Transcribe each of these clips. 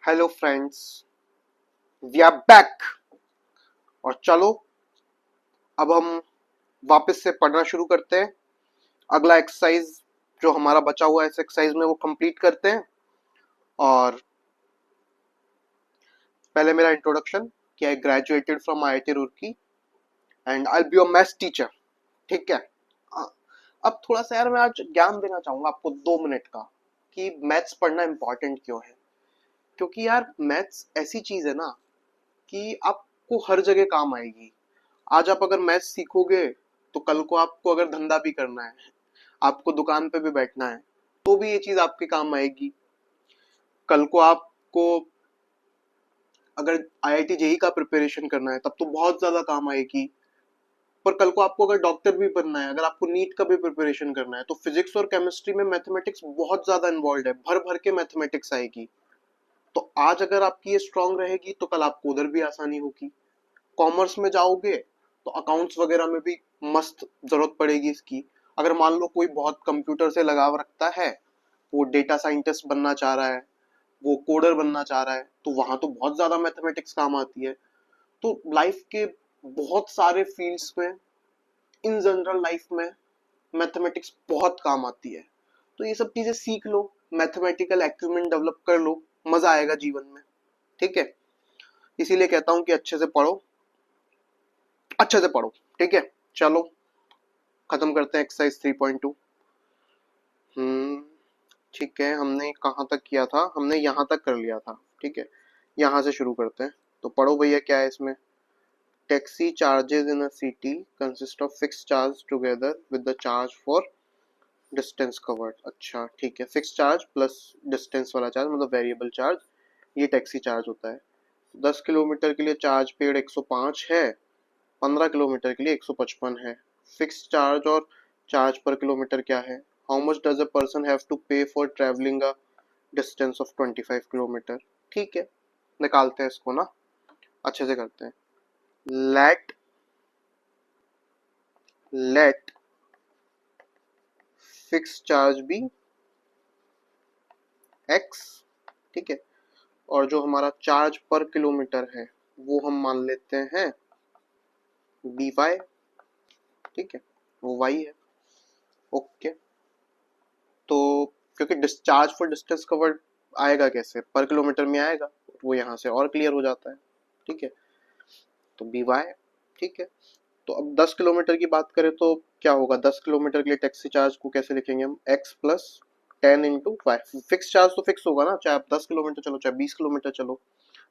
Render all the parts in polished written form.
Hello friends, we are back. और चलो अब हम वापस से पढ़ना शुरू करते हैं। अगला एक्सरसाइज जो हमारा बचा हुआ है इस एक्सरसाइज में वो कंप्लीट करते हैं। और पहले मेरा इंट्रोडक्शन कि I graduated from IIT Roorkee and I will be your maths teacher. ठीक है। अ- अब थोड़ा सा यार मैं आज ज्ञान देना चाहूंगा आपको 2 मिनट का कि मैथ्स पढ़ना इंपॉर्टेंट क्यों है। क्योंकि यार मैथ्स ऐसी चीज है ना कि आपको हर जगह काम आएगी। आज आप अगर मैथ्स सीखोगे तो कल को आपको अगर धंधा भी करना है, आपको दुकान पे भी बैठना है, तो भी ये चीज आपके काम आएगी। कल को आपको अगर आईआईटी जेई का प्रिपरेशन करना है तब तो बहुत ज्यादा काम आएगी। पर कल को आपको अगर डॉक्टर भी बनना है, अगर आपको नीट का भी प्रिपरेशन करना है, तो फिजिक्स और केमिस्ट्री में मैथमेटिक्स बहुत ज्यादा इन्वॉल्व है, भर भर के मैथमेटिक्स आएगी। तो आज अगर आपकी ये स्ट्रांग रहेगी तो कल आपको उधर भी आसानी होगी। कॉमर्स में जाओगे तो अकाउंट्स वगैरह में भी मस्त जरूरत पड़ेगी इसकी। अगर मान लो कोई बहुत कंप्यूटर से लगाव रखता है, वो डेटा साइंटिस्ट बनना चाह रहा है, वो कोडर बनना चाह रहा है, तो वहां तो बहुत ज्यादा मैथमेटिक्स काम आती है। तो लाइफ के बहुत सारे फील्ड्स में, इन जनरल लाइफ में मैथमेटिक्स बहुत काम आती है। तो ये सब चीजें सीख लो, मैथमेटिकल एक्यूमेंट डेवलप कर लो, मजा आएगा जीवन में। ठीक है। इसीलिए कहता हूँ कि अच्छे से पढ़ो, अच्छे से पढ़ो। ठीक है। चलो खत्म करते हैं एक्सरसाइज 3.2। हम्म ठीक है, हमने कहाँ तक किया था? हमने यहाँ तक कर लिया था। ठीक है, यहाँ से शुरू करते हैं। तो पढ़ो भैया, क्या है इसमें? Taxi charges in a city consist of fix charge together with the charge for distance covered. अच्छा ठीक है, फिक्स चार्ज प्लस डिस्टेंस वाला चार्ज मतलब वेरिएबल चार्ज, ये टैक्सी चार्ज होता है। 10 किलोमीटर के लिए चार्ज पेड 105 है, 15 किलोमीटर के लिए 155 है। फिक्स चार्ज और चार्ज पर किलोमीटर क्या है? How much does a person have to pay for travelling a distance of 25 kilometre. ठीक है, निकालते हैं इसको ना, अच्छे से करते हैं। Let let fix charge B X. ठीक है, और जो हमारा चार्ज पर किलोमीटर है वो हम मान लेते हैं बी वाई। ठीक है, वो वाई है। ओके। तो क्योंकि डिस्चार्ज फॉर डिस्टेंस कवर्ड आएगा कैसे? पर किलोमीटर में आएगा, वो यहाँ से और क्लियर हो जाता है। ठीक है, तो बी वाई। ठीक है, तो अब 10 किलोमीटर की बात करें तो क्या होगा? 10 किलोमीटर के लिए टैक्सी चार्ज को कैसे लिखेंगे हम? X plus 10 into 5। Fix charge तो फिक्स होगा ना, चाहे आप 10 किलोमीटर चलो चाहे 20 किलोमीटर चलो,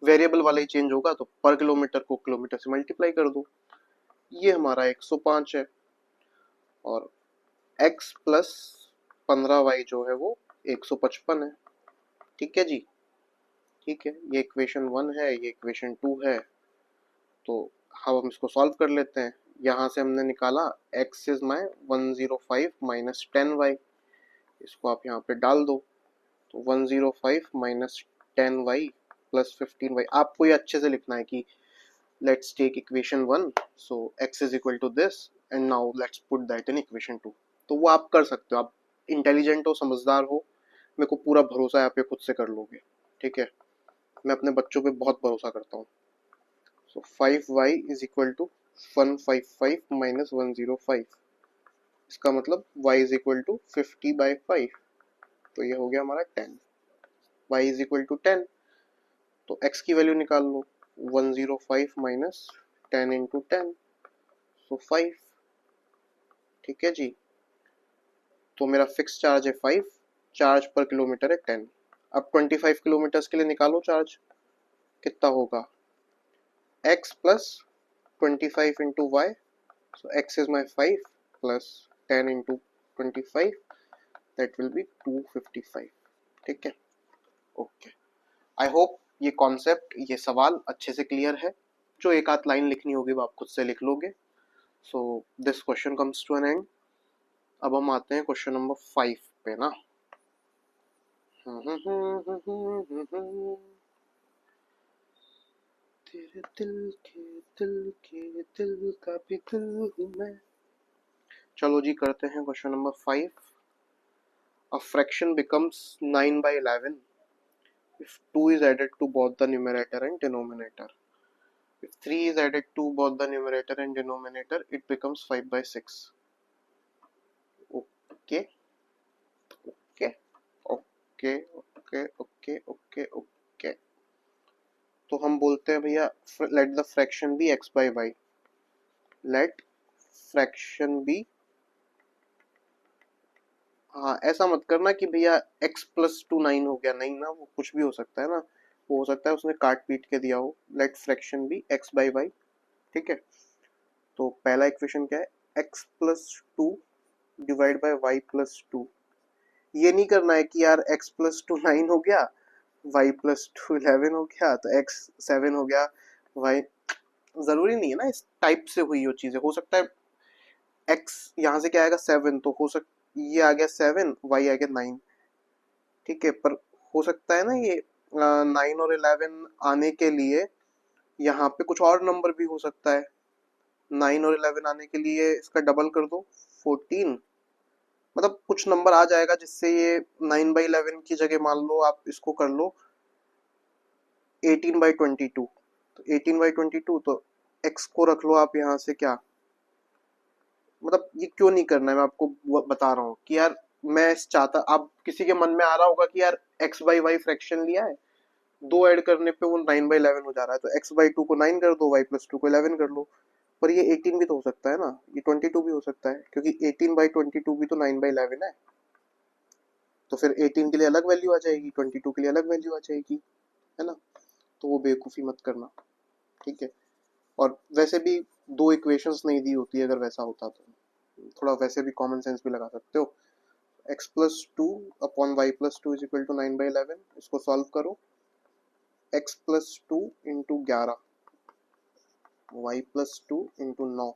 वेरिएबल वाला ही चेंज होगा, तो पर किलोमीटर को किलोमीटर से मल्टीप्लाई कर दो। ये हमारा 105 है, और x प्लस 15y जो है वो 155 है। ठीक है जी। ठीक है, ये इक्वेशन 1 है, ये इक्वेशन 2 है। तो हम इसको सॉल्व कर लेते हैं। यहाँ से हमने निकाला x is my 105 minus 10y, इसको आप यहाँ पे डाल दो। तो 105 माइनस 10y प्लस 15y। आपको ये अच्छे से लिखना है कि let's take equation 1, so x is equal to this and now let's put that in equation 2। तो वो आप कर सकते हो, आप इंटेलिजेंट हो, समझदार हो, मेरे को पूरा भरोसा है आप ये खुद से कर लोगे। ठीक है, मैं अपने बच्चों पे बहुत भरोसा करता हूँ। So 5y is equal to 155 minus 105, इसका मतलब y इज इक्वल टू 50/5, तो ये हो गया हमारा 10। y इज इक्वल टू 10, तो x की वैल्यू निकाल लो। 105 माइनस 10 इंटू 10, सो 5। ठीक है जी, तो मेरा फिक्स चार्ज है 5, चार्ज पर किलोमीटर है 10। अब 25 किलोमीटर के लिए निकालो चार्ज, कितना होगा? x plus 25 into y, so x is my 5 plus 10 into 25, that will be 255। ठीक है, ओके। आई होप ये कॉन्सेप्ट, ये सवाल अच्छे से क्लियर है। जो एक आध लाइन लिखनी होगी वो आप खुद से लिख लोगे। So this question comes to an end. अब हम आते हैं क्वेश्चन नंबर 5 पे ना। तेरे दिल का भी दिल हूँ मैं। चलो जी करते हैं question number 5। A fraction becomes 9/11 if 2 is added to both the numerator and denominator. If 3 is added to both the numerator and denominator, it becomes 5 by 6. Okay, okay, okay, okay, okay, okay, okay. तो हम बोलते हैं भैया let the fraction be x by y. Let fraction be, हाँ ऐसा मत करना कि भैया x प्लस 2 9 हो गया, नहीं ना, वो कुछ भी हो सकता है ना, वो हो सकता है उसने काट पीट के दिया हो. Let fraction be x by y. ठीक है, तो पहला इक्वेशन क्या है, x plus 2 divide by y plus 2. ये नहीं करना है कि यार x प्लस 2 9 हो गया, y प्लस 2 11 हो गया, तो x 7 हो गया, y, जरूरी नहीं है ना इस टाइप से हुई हो चीजें. हो सकता है x यहाँ से क्या आएगा 7, तो हो सकता ये आ गया 7, y आ गया 9. ठीक है, पर हो सकता है ना ये 9 और 11 आने के लिए यहाँ पे कुछ और नंबर भी हो सकता है. 9 और 11 आने के लिए इसका डबल कर दो 14, मतलब कुछ नंबर आ जाएगा जिससे ये 9/11 की जगह मान लो आप इसको कर लो 18/22. तो 18/22, तो x को रख लो आप यहाँ से क्या, मतलब ये क्यों नहीं करना है मैं आपको बता रहा हूँ कि यार मैं चाहता, आप किसी के मन में आ रहा होगा कि यार x बाई वाई फ्रैक्शन लिया है, दो ऐड करने पे वो 9/11 हो जा रहा है, तो x बाई 2 को 9 कर दो, y प्लस 2 को 11 कर लो. पर ये 18 भी तो हो सकता है ना, ये 22 भी हो सकता है, क्योंकि 18/22 भी तो 9/11 है. तो फिर 18 के लिए अलग वैल्यू आ जाएगी, 22 के लिए अलग वैल्यू आ जाएगी, है ना. तो वो बेवकूफ़ी मत करना. ठीक है, और वैसे भी दो इक्वेशंस नहीं दी होती, अगर वैसा होता तो थोड़ा वैसे भी कॉमन सेंस भी लगा सकते हो. x plus 2 upon y plus 2 is equal to 9/11. इसको सॉल्व करो, x plus 2 into 11, y plus 2 into 9,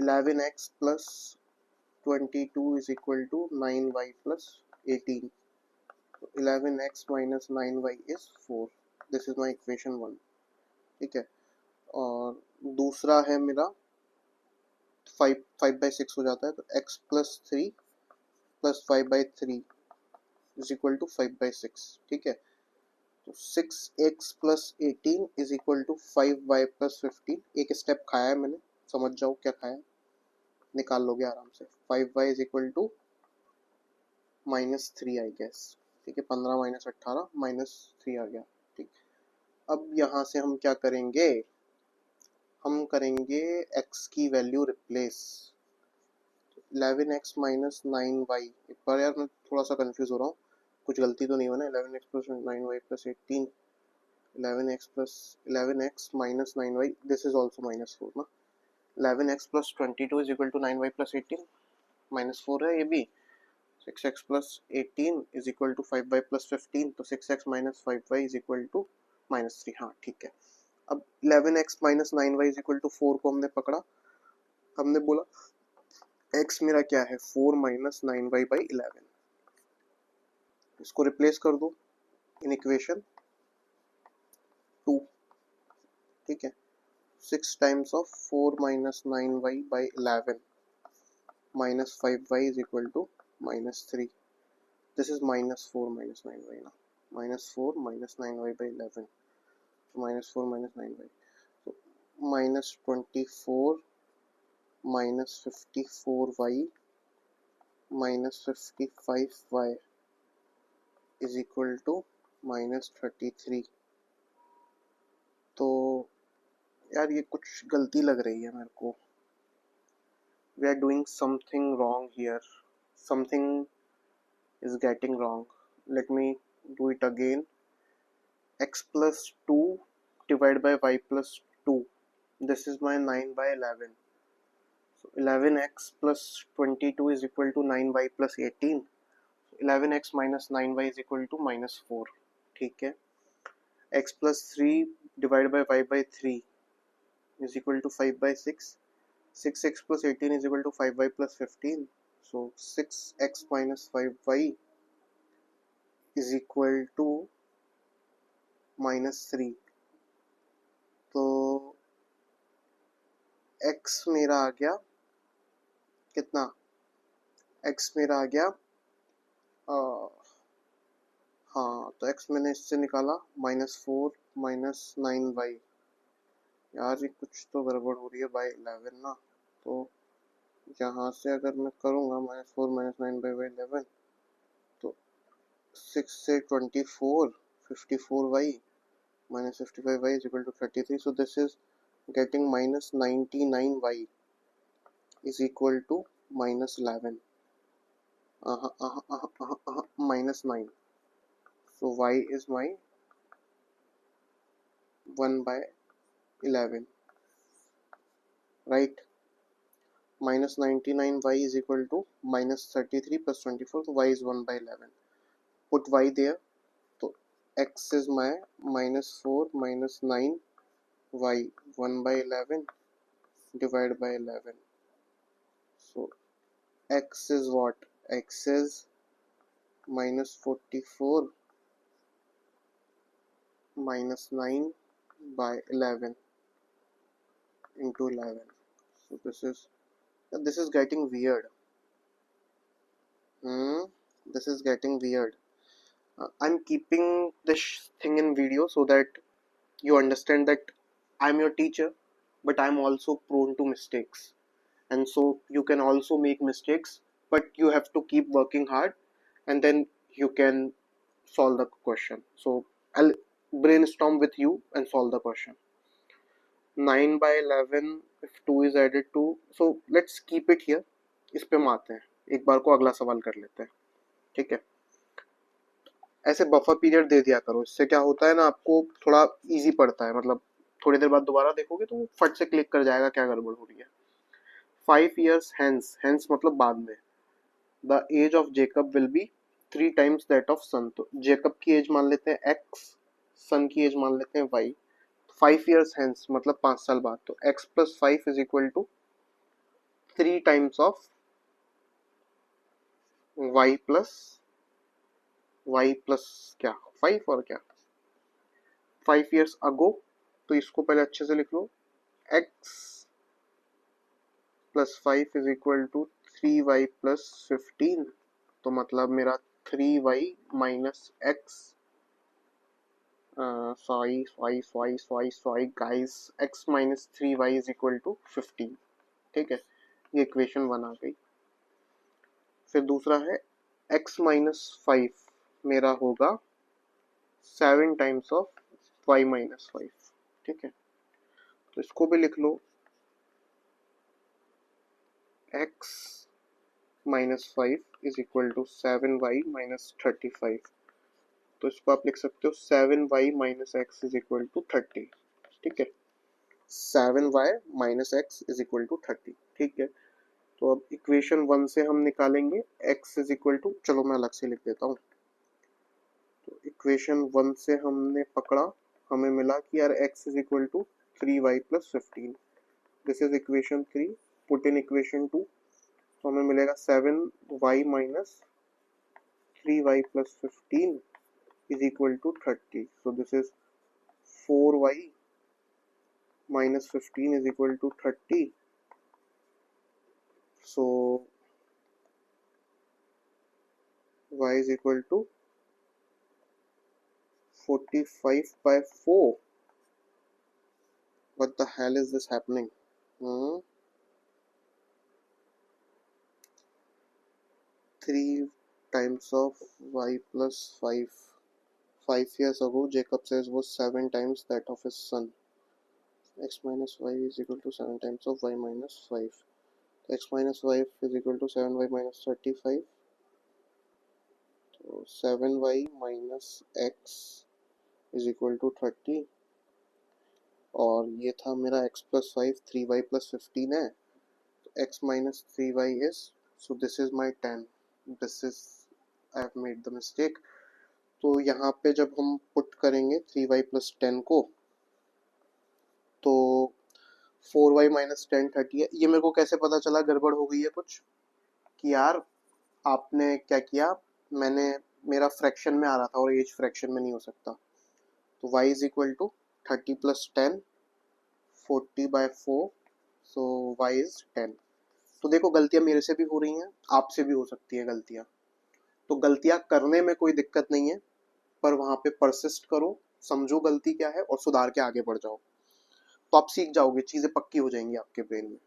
11x plus 22 is equal to 9y plus 18. So 11x minus 9y is 4. This is my equation 1. ठीक है, और दूसरा है मेरा 5/6 हो जाता है, तो x plus 3 plus 5/3 is equal to 5/6. ठीक है, तो 6x plus 18 is equal to 5y plus 15. एक स्टेप खाया है मैंने, समझ जाओ क्या खाया, निकाल लोगे आराम से. 5y is equal to -3 I guess. ठीक है, 15 - 18 -3 आ गया. ठीक, अब यहाँ से हम क्या करेंगे, हम करेंगे x की value replace. 11x minus 9y, एक बार यार मैं थोड़ा सा कंफ्यूज हो रहा हूँ, कुछ गलती तो नहीं हुआ ना. 11x plus 9y plus 18, 11x minus 9y, this is also -4 ना. 11x plus 22 is equal to 9y plus 18, -4 है ये भी. 6x plus 18 is equal to 5y plus 15, तो 6x minus 5y is equal to -3. हाँ ठीक है, अब 11x minus 9y is equal to 4 को हमने पकड़ा, हमने बोला x मेरा क्या है, 4 माइनस 9y बाई 11. इसको रिप्लेस कर दो इन इक्वेशन 2. ठीक है, 6 times of 4 minus 9y by 11 minus 5y is equal to -3. This is -4 minus 9y now. -4 minus 9y by 11. So -4 minus 9y. So -24 minus 54y minus 55y is equal to -33. तो यार ये कुछ गलती लग रही है मेरे को. We are doing something wrong here. Something is getting wrong. Let me do it again. X plus 2 divided by y plus 2. This is my 9/11. So 11x plus 22 is equal to 9y plus 18. 11x minus 9y is equal to -4. ठीक है, x plus 3 divided by y by 3 is equal to 5/6. 6x plus 18 is equal to 5y plus 15. So 6x minus 5y is equal to -3. तो x मेरा आ गया कितना, x मेरा आ गया हाँ तो x मैंने इससे निकाला -4 -9y। यार ये कुछ तो गड़बड़ हो रही है बाई 11 ना। तो यहाँ से अगर मैं करूँगा -4 -9/11, तो 6 से 24, 54y -55y is equal to 33. So this is getting -99y is equal to -11. -9. So y is my 1/11, right? -99y is equal to -33 plus 24, so y is 1/11. Put y there, so x is my -4 -9 y 1/11 divided by 11. So x is what? X is -44 -9 by 11 into 11. So this is getting weird. This is getting weird. I'm keeping this thing in video so that you understand that I'm your teacher, but I'm also prone to mistakes. And so you can also make mistakes, but you have to keep working hard and then you can solve the question. So I'll brainstorm with you and solve the question. 9/11 if 2 is added to, so let's keep it here. इस पे हम आते हैं, एक बार को अगला सवाल कर लेते हैं, ठीक है? ऐसे बफर पीरियड दे दिया करो, इससे क्या होता है ना, आपको थोड़ा इजी पड़ता है, मतलब थोड़ी देर बाद दोबारा देखोगे तो फट से क्लिक कर जाएगा क्या गड़बड़ हो रही है। 5 years hence, hence मतलब बाद में, the age of Jacob will be 3 times that of son. तो जेकब की एज मान लेते हैं x, सन की एज मान लेते हैं y। 5 years hence मतलब 5 साल बाद, तो x plus 5 is equal to 3 times of y plus क्या 5 और क्या 5 years ago, तो इसको पहले अच्छे से लिख लो, x plus 5 is equal to 3y plus 15, तो मतलब मेरा 3y minus x, sorry guys, x minus 3y is equal to 15, ठीक है, ये इक्वेशन 1 आ गई। फिर दूसरा है x minus 5 मेरा होगा 7 times of y minus 5, ठीक है, तो इसको भी लिख लो, x minus 5 is equal to 7y minus 35, तो इसको आप लिख सकते हो 7y minus x is equal to 30, ठीक है, 7y minus x is equal to 30, ठीक है। तो अब इक्वेशन 1 से हम निकालेंगे x is equal to, चलो मैं अलग से लिख देता हूँ, तो इक्वेशन 1 से हमने पकड़ा, हमें मिला कि यार x is equal to 3y plus 15, this is equation 3, put in equation 2, तो हमें मिलेगा 7y minus 3y plus 15 is equal to 30, so this is 4y minus 15 is equal to 30, so y is equal to 45 by 4. What the hell is this happening? 3 times of y plus 5. 5 years ago, Jacob says was 7 times that of his son. X minus y is equal to 7 times of y minus 5. X minus 5 is equal to 7y minus 35. So 7y minus x is equal to 30. और ये था मेरा x plus 5, 3y plus 15 है, तो x minus 3y is, so this is my 10, this is I have made the mistake, तो यहाँ पे जब हम पुट करेंगे 3y plus 10 को, तो 4y minus 10 30 है, ये मेरे को कैसे पता चला गड़बड़ हो गई है कुछ, कि यार आपने क्या किया, मेरा फ्रैक्शन में आ रहा था और एज फ्रैक्शन में नहीं हो सकता, तो y is equal to 30 plus 10, 40 by 4, so y is 10। तो देखो गलतियां मेरे से भी हो रही हैं, आपसे भी हो सकती है गलतियां, तो गलतियां करने में कोई दिक्कत नहीं है, पर वहां पे परसिस्ट करो, समझो गलती क्या है और सुधार के आगे बढ़ जाओ, तो आप सीख जाओगे, चीजें पक्की हो जाएंगी आपके ब्रेन में।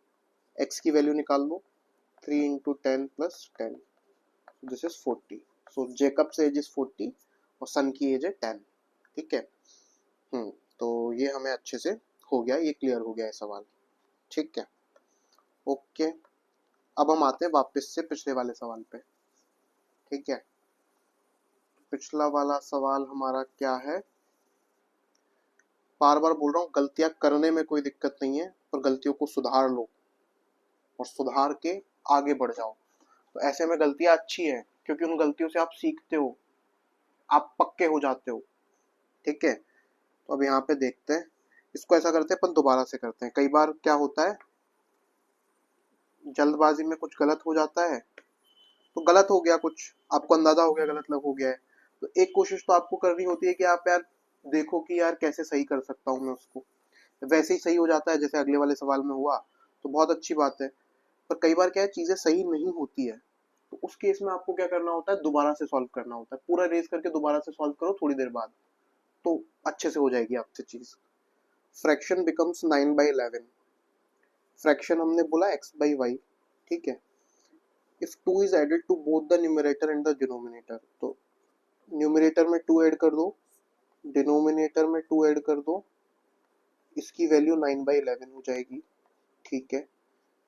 एक्स की वैल्यू निकाल लो, 3 into 10 plus 10, this is 40। So Jacob's age is 40 और सन की एज है 10। ठीक है। तो ये हमें अच्छे से हो गया, ये क्लियर हो गया है सवाल। ठीक है, ओके। अब हम आते हैं वापस से पिछले वाले सवाल पे। ठीक है, पिछला वाला सवाल हमारा क्या है, बार बार बोल रहा हूँ, गलतियां करने में कोई दिक्कत नहीं है, पर गलतियों को सुधार लो और सुधार के आगे बढ़ जाओ। तो ऐसे में गलतियां अच्छी है, क्योंकि उन गलतियों से आप सीखते हो, आप पक्के हो जाते हो। ठीक है, तो अब यहाँ पे देखते हैं, इसको ऐसा करते हैं अपन दोबारा से करते हैं। कई बार क्या होता है, जल्दबाजी में कुछ गलत हो जाता है, तो गलत हो गया, कुछ आपको अंदाजा हो गया गलत लग हो गया है, तो एक कोशिश तो आपको करनी होती है कि आप यार देखो कि यार कैसे सही कर सकता हूँ मैं उसको। वैसे ही सही हो जाता है जैसे अगले वाले सवाल में हुआ, तो बहुत अच्छी बात है। पर कई बार क्या है, चीजें सही नहीं होती है, तो उस केस में आपको क्या करना होता है, दोबारा से सॉल्व करना होता है, पूरा रेस करके दोबारा से सॉल्व करो थोड़ी देर बाद, तो अच्छे से हो जाएगी आपसे चीज। Fraction becomes 9/11। फ्रैक्शन हमने बोला x by y। ठीक है, if 2 is added to both the numerator and the denominator, तो न्यूमरेटर में 2 ऐड कर दो, डिनोमिनेटर में 2 ऐड कर दो, इसकी वैल्यू 9/11 हो जाएगी। ठीक है,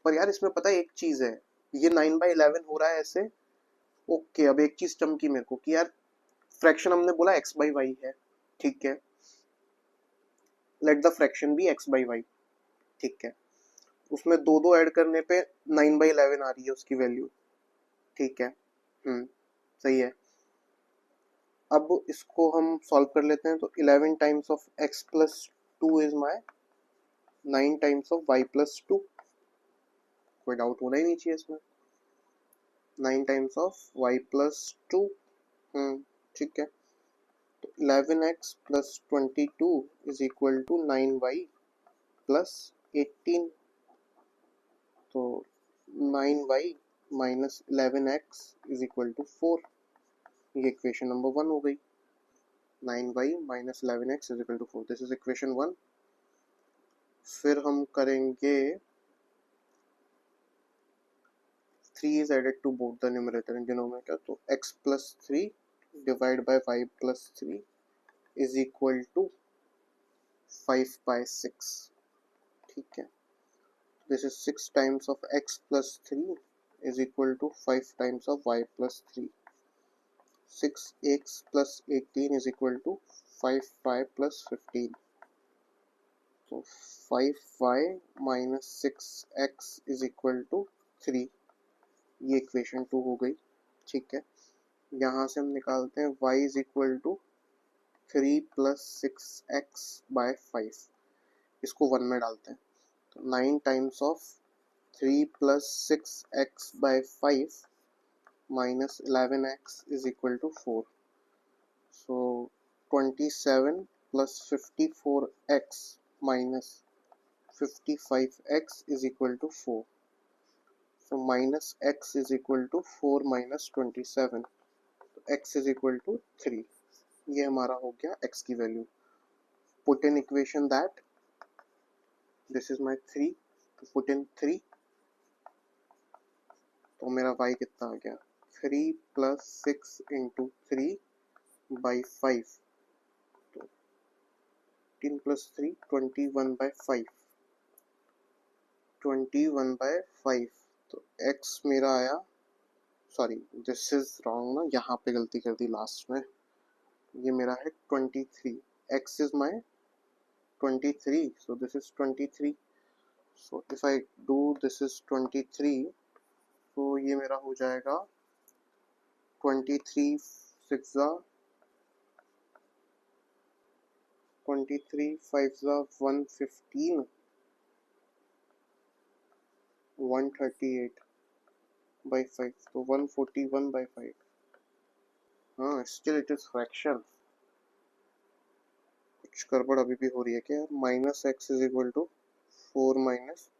पर यार इसमें पता है एक चीज है, ये 9/11 हो रहा है ऐसे। ओके, अब एक चीज चमकी मेरे को कि यार फ्रैक्शन हमने बोला x by y है। ठीक है, let the fraction be x by y। ठीक है, उसमें दो दो ऐड करने पे 9/11 आ रही है उसकी वैल्यू। ठीक है, सही है। अब इसको हम सॉल्व कर लेते हैं, तो 11 times of x plus 2 is my 9 times of y plus 2। कोई डाउट होना ही नहीं चाहिए इसमें, 9 टाइम्स ऑफ y प्लस 2। ठीक है, तो 11x plus 22 is equal to 9y plus 18। तो 9y minus 11x is equal to 4, ये इक्वेशन नंबर 1 हो गई। 9y minus 11x is equal to 4, this is equation 1। फिर हम करेंगे 3 is added to both the numerator and denominator, तो x plus 3 divided by y plus 3 is equal to 5/6। ठीक है, this is 6 times of x plus 3 is equal to 5 times of y plus 3। 6x plus 18 is equal to 5y plus 15। so 5y minus 6x is equal to 3, ये equation 2 हो गई। ठीक है, यहाँ से हम निकालते हैं y is equal to 3 plus 6x by 5, इसको 1 में डालते हैं, तो 9 times of 3 plus 6x by 5 minus 11x is equal to 4। So 27 plus 54x minus 55x is equal to 4। so minus x is equal to 4 minus 27, तो x is equal to 3, ये हमारा हो गया x की value. Put in equation that this is my 3, तो put in 3, तो मेरा y कितना आ गया, 3 प्लस 6 इंटू 3 बाई 5, तो 10 प्लस 3 21/5, 21/5, तो x मेरा आया, सॉरी दिस इज रॉन्ग ना, यहाँ पे गलती कर दी लास्ट में, ये मेरा है 23, x is my 23, so this is 23, so if I do this is 23, तो ये मेरा हो जाएगा 23 6 23 5 115 138/5, तो 141/5। हाँ, स्टिल इट इज फ्रैक्शन, कुछ गड़बड़ अभी भी हो रही है क्या, minus x is equal to 4 minus,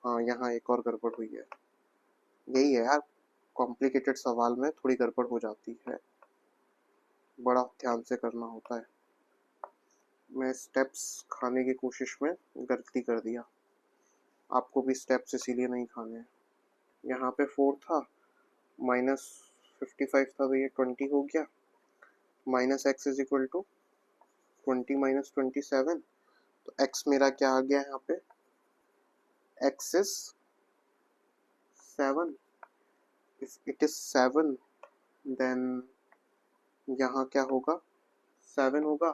हाँ यहाँ एक और गड़बड़ हुई है, यही है यार, कॉम्प्लिकेटेड सवाल में थोड़ी गड़बड़ हो जाती है। बड़ा ध्यान से करना होता है। मैं स्टेप्स खाने की कोशिश में गलती कर दिया, आपको भी स्टेप्स इसीलिए नहीं खाने हैं। यहाँ पे 4 था, -55 था, तो ये 20 हो गया। Minus x is equal to 20 minus 27, तो x मेरा क्या आ गया यहाँ पे, x इज 7। इफ इट इज 7 देन यहाँ क्या होगा, 7 होगा,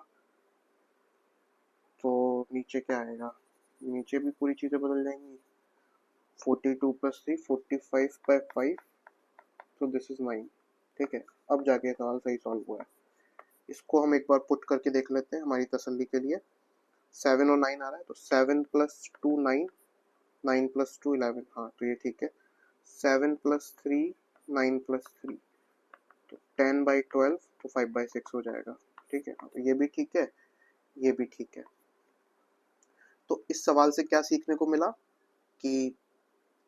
तो नीचे क्या आएगा, नीचे भी पूरी चीज़ें बदल जाएंगी। 42 प्लस 3 45/5, तो दिस इज 9। ठीक है, अब जाके सवाल सही सॉल्व हुआ है। इसको हम एक बार पुट करके देख लेते हैं हमारी तसल्ली के लिए। 7 और 9 आ रहा है, तो 7 प्लस 2 9, 9 प्लस 2 11, हाँ तो ये ठीक है। 7 प्लस 3 9 प्लस 3, तो 10/12, तो 5/6 हो जाएगा। ठीक है, तो ये भी ठीक है, ये भी ठीक है। तो इस सवाल से क्या सीखने को मिला कि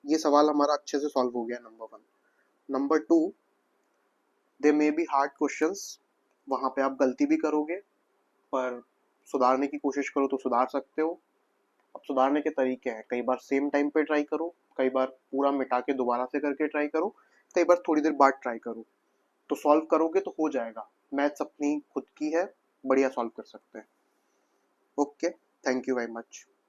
ये सवाल हमारा अच्छे से सॉल्व हो गया, number 1। Number 2, they may be hard questions, वहां पे आप गलती भी करोगे, पर सुधारने की कोशिश करो तो सुधार सकते हो। अब सुधारने के तरीके हैं, कई बार सेम टाइम पे ट्राई करो, कई बार पूरा मिटा के दोबारा से करके ट्राई करो, कई बार थोड़ी देर बाद ट्राई करो, तो सॉल्व करोगे तो हो जाएगा। मैथ्स अपनी खुद की है, बढ़िया सॉल्व कर सकते हैं। Okay, thank you very much.